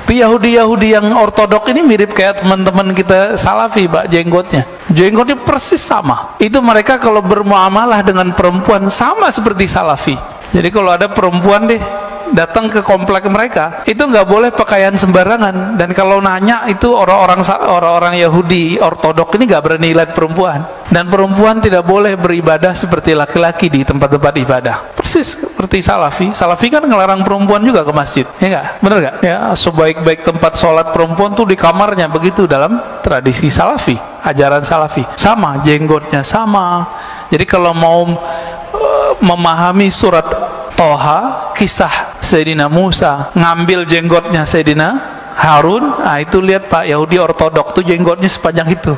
Tapi Yahudi yang ortodok ini mirip kayak teman-teman kita Salafi, Pak, jenggotnya persis sama. Itu mereka kalau bermuamalah dengan perempuan sama seperti Salafi. Jadi kalau ada perempuan datang ke komplek mereka, itu nggak boleh pakaian sembarangan. Dan kalau nanya itu orang-orang Yahudi ortodok ini nggak berani lihat perempuan. Dan perempuan tidak boleh beribadah seperti laki-laki di tempat-tempat ibadah. Persis seperti Salafi. Salafi kan ngelarang perempuan juga ke masjid, ya nggak? Bener nggak? Ya, sebaik-baik tempat sholat perempuan tuh di kamarnya, begitu dalam tradisi Salafi, ajaran Salafi. Sama, jenggotnya sama. Jadi kalau mau memahami surat Toha, kisah Sayyidina Musa ngambil jenggotnya Sayyidina Harun, nah itu lihat Pak, Yahudi ortodok tuh jenggotnya sepanjang itu,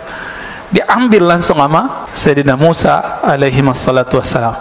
diambil langsung sama Sayyidina Musa alaihi wassalatu wassalam.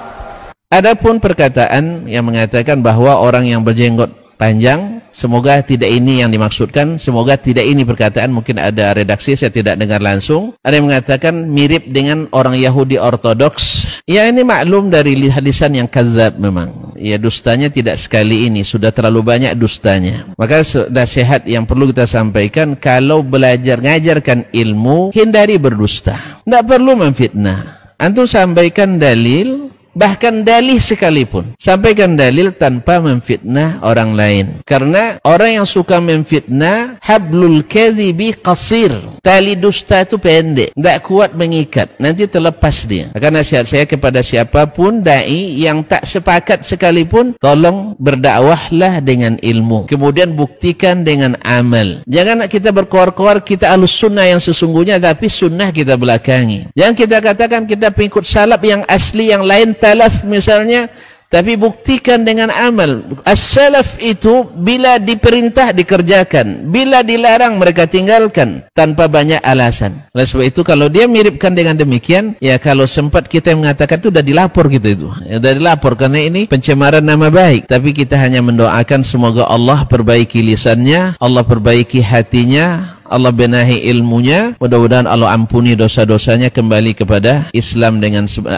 Adapun perkataan yang mengatakan bahwa orang yang berjenggot panjang, semoga tidak ini yang dimaksudkan, semoga tidak ini perkataan, mungkin ada redaksi saya tidak dengar langsung. Ada yang mengatakan mirip dengan orang Yahudi ortodoks. Ya, ini maklum dari hadisan yang kadzab memang. Ya, dustanya tidak sekali ini, sudah terlalu banyak dustanya. Maka nasihat yang perlu kita sampaikan, kalau belajar ngajarkan ilmu, hindari berdusta. Tidak perlu memfitnah. Antum sampaikan dalil, bahkan dalih sekalipun, sampaikan dalil tanpa memfitnah orang lain. Karena orang yang suka memfitnah, hablul kadhibi qasir, tali dusta itu pendek, tidak kuat mengikat, nanti terlepas dia. Maka nasihat saya kepada siapapun dai yang tak sepakat sekalipun, tolong berdakwahlah dengan ilmu, kemudian buktikan dengan amal. Jangan kita berkoar-koar kita ahlus sunnah yang sesungguhnya, tapi sunnah kita belakangi. Jangan kita katakan kita pengikut salaf yang asli, yang lain salaf misalnya, tapi buktikan dengan amal. As-salaf itu bila diperintah dikerjakan, bila dilarang mereka tinggalkan tanpa banyak alasan. Oleh sebab itu kalau dia miripkan dengan demikian, ya kalau sempat kita mengatakan itu sudah dilapor gitu itu. Ya, sudah dilapor karena ini pencemaran nama baik. Tapi kita hanya mendoakan semoga Allah perbaiki lisannya, Allah perbaiki hatinya, Allah benahi ilmunya, mudah-mudahan Allah ampuni dosa-dosanya, kembali kepada Islam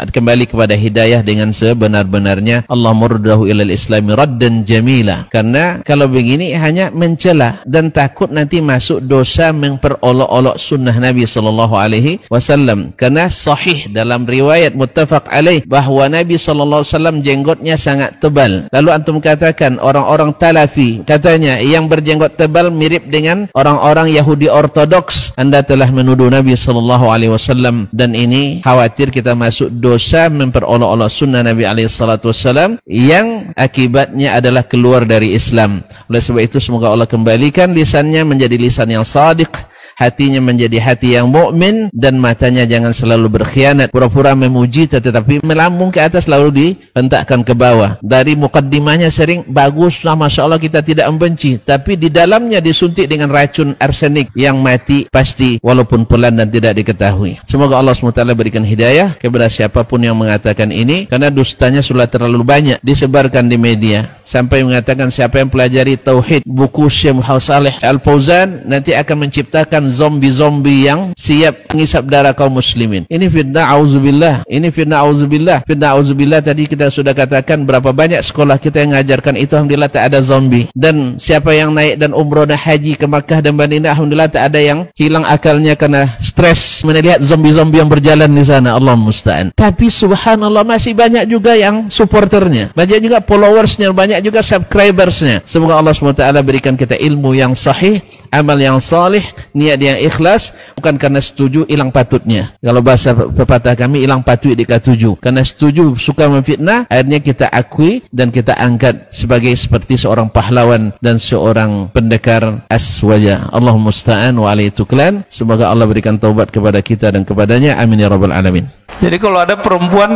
kembali kepada hidayah dengan sebenar-benarnya. Allah murdahu ilal islami raddan jamila. Karena kalau begini hanya mencela dan takut nanti masuk dosa memperolok-olok sunnah Nabi sallallahu alaihi wasallam. Karena sahih dalam riwayat muttafaq alaih bahwa Nabi sallallahu alaihi wasallam jenggotnya sangat tebal. Lalu antum katakan orang-orang Talafi katanya yang berjenggot tebal mirip dengan orang-orang Yahudi ortodoks. Anda telah menuduh Nabi sallallahu alaihi wasallam, dan ini khawatir kita masuk dosa memperolok-olok sunnah Nabi alaihi salatu wasallam yang akibatnya adalah keluar dari Islam. Oleh sebab itu semoga Allah kembalikan lisannya menjadi lisan yang shadiq, hatinya menjadi hati yang mukmin, dan matanya jangan selalu berkhianat, pura-pura memuji tetapi melambung ke atas lalu dihentakkan ke bawah. Dari mukaddimahnya sering baguslah, masya Allah, kita tidak membenci, tapi di dalamnya disuntik dengan racun arsenik yang mati pasti walaupun pelan dan tidak diketahui. Semoga Allah SWT berikan hidayah kepada siapapun yang mengatakan ini, karena dustanya sudah terlalu banyak disebarkan di media sampai mengatakan siapa yang pelajari tauhid buku Syekh Muhammad Saleh Al-Fauzan nanti akan menciptakan zombie-zombie yang siap mengisap darah kaum muslimin. Ini fitnah, auzubillah. Ini fitnah, auzubillah. Fitnah, auzubillah. Tadi kita sudah katakan berapa banyak sekolah kita yang mengajarkan itu, alhamdulillah tak ada zombie. Dan siapa yang naik dan umroh dan haji ke Makkah dan Madinah, alhamdulillah tak ada yang hilang akalnya karena stres melihat zombie-zombie yang berjalan di sana. Allah musta'an. Tapi subhanallah masih banyak juga yang supporternya, banyak juga followersnya, banyak juga subscribersnya. Semoga Allah SWT berikan kita ilmu yang sahih, amal yang salih, niat yang ikhlas, bukan karena setuju hilang patutnya. Kalau bahasa pepatah kami, hilang patut dikatuju. Karena setuju suka memfitnah, akhirnya kita akui dan kita angkat sebagai seperti seorang pahlawan dan seorang pendekar aswaja. Allah musta'an wa alaihi tuklan. Semoga Allah berikan taubat kepada kita dan kepadanya. Amin ya rabbal alamin. Jadi kalau ada perempuan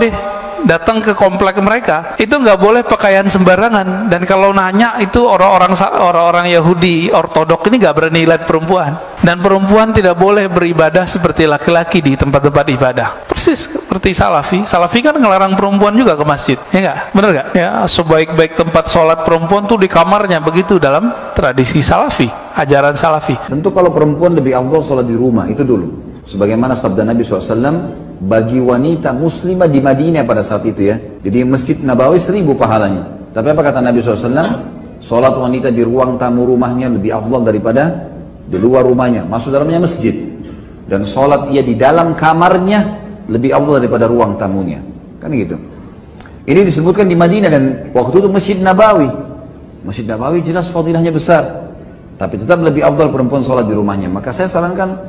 datang ke komplek mereka, itu nggak boleh pakaian sembarangan. Dan kalau nanya itu orang-orang Yahudi ortodok ini nggak berani lihat perempuan. Dan perempuan tidak boleh beribadah seperti laki-laki di tempat-tempat ibadah. Persis seperti Salafi. Salafi kan ngelarang perempuan juga ke masjid, ya nggak? Bener nggak? Ya, sebaik-baik tempat sholat perempuan tuh di kamarnya, begitu dalam tradisi Salafi, ajaran Salafi. Tentu kalau perempuan lebih afdal sholat di rumah, itu dulu. Sebagaimana sabda Nabi SAW bagi wanita muslimah di Madinah pada saat itu ya. Jadi Masjid Nabawi 1000 pahalanya. Tapi apa kata Nabi SAW? Sholat wanita di ruang tamu rumahnya lebih afdal daripada di luar rumahnya, masuk dalamnya masjid. Dan sholat ia di dalam kamarnya lebih afdal daripada ruang tamunya. Kan gitu. Ini disebutkan di Madinah dan waktu itu Masjid Nabawi. Masjid Nabawi jelas fadilahnya besar. Tapi tetap lebih afdal perempuan sholat di rumahnya. Maka saya sarankan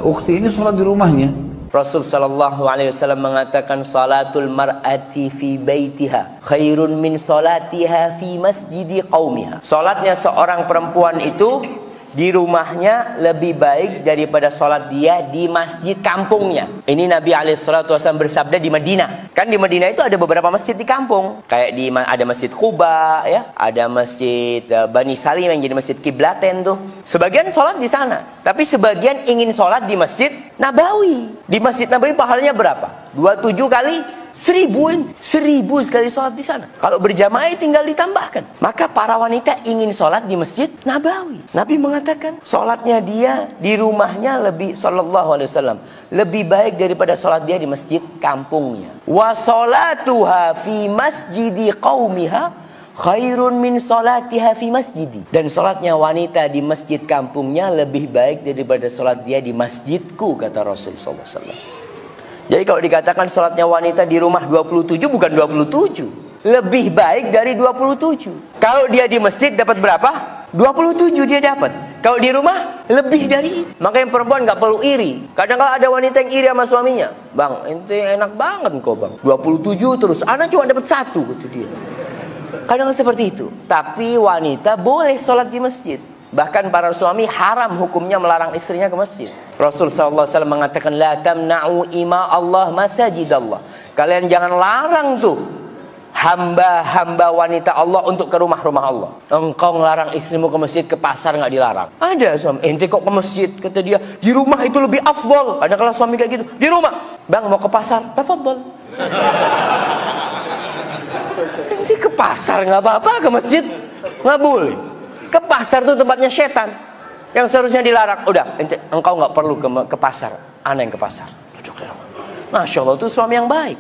ukhti ini sholat di rumahnya. Rasul sallallahu alaihi wasallam mengatakan salatul mar'ati fi baitiha khairun min salatiha fi masjidi qaumiha. Salatnya seorang perempuan itu di rumahnya lebih baik daripada salat dia di masjid kampungnya. Ini Nabi alaihi salatu wasallam bersabda di Madinah. Kan di Madinah itu ada beberapa masjid di kampung. Kayak ada Masjid Quba ya, ada Masjid Bani Salim yang jadi masjid kiblaten tuh. Sebagian salat di sana, tapi sebagian ingin salat di Masjid Nabawi. Di Masjid Nabawi pahalanya berapa? 27 kali 1000 sekali sholat di sana. Kalau berjamaah tinggal ditambahkan. Maka para wanita ingin sholat di Masjid Nabawi. Nabi mengatakan sholatnya dia di rumahnya lebih sallallahu alaihi wasallam lebih baik daripada sholat dia di masjid kampungnya. Wa sholatuha fi masjidi qaumiha khairun min sholatiha fi masjidi. Dan sholatnya wanita di masjid kampungnya lebih baik daripada sholat dia di masjidku, kata Rasul sallallahu alaihi wasallam. Jadi kalau dikatakan sholatnya wanita di rumah 27 bukan 27. Lebih baik dari 27. Kalau dia di masjid dapat berapa? 27 dia dapat. Kalau di rumah lebih dari itu. Makanya perempuan gak perlu iri. Kadang-kadang ada wanita yang iri sama suaminya. Bang, ente enak banget kok bang. 27 terus. Anak cuma dapat 1 gitu dia. Kadang-kadang seperti itu. Tapi wanita boleh sholat di masjid. Bahkan para suami haram hukumnya melarang istrinya ke masjid. Rasul SAW mengatakan, la tamna'u ima Allah masajidallah. Kalian jangan larang tuh hamba-hamba wanita Allah untuk ke rumah-rumah Allah. Engkau ngelarang istrimu ke masjid, ke pasar nggak dilarang. Ada suami, ente kok ke masjid? Kata dia, di rumah itu lebih afdol. Ada kalau suami kayak gitu, di rumah. Bang mau ke pasar, tafadhol. Ente ke pasar nggak apa-apa, ke masjid nggak boleh. Ke pasar itu tempatnya setan yang seharusnya dilarang. Udah, engkau nggak perlu ke pasar, ana yang ke pasar. Masya Allah, itu suami yang baik.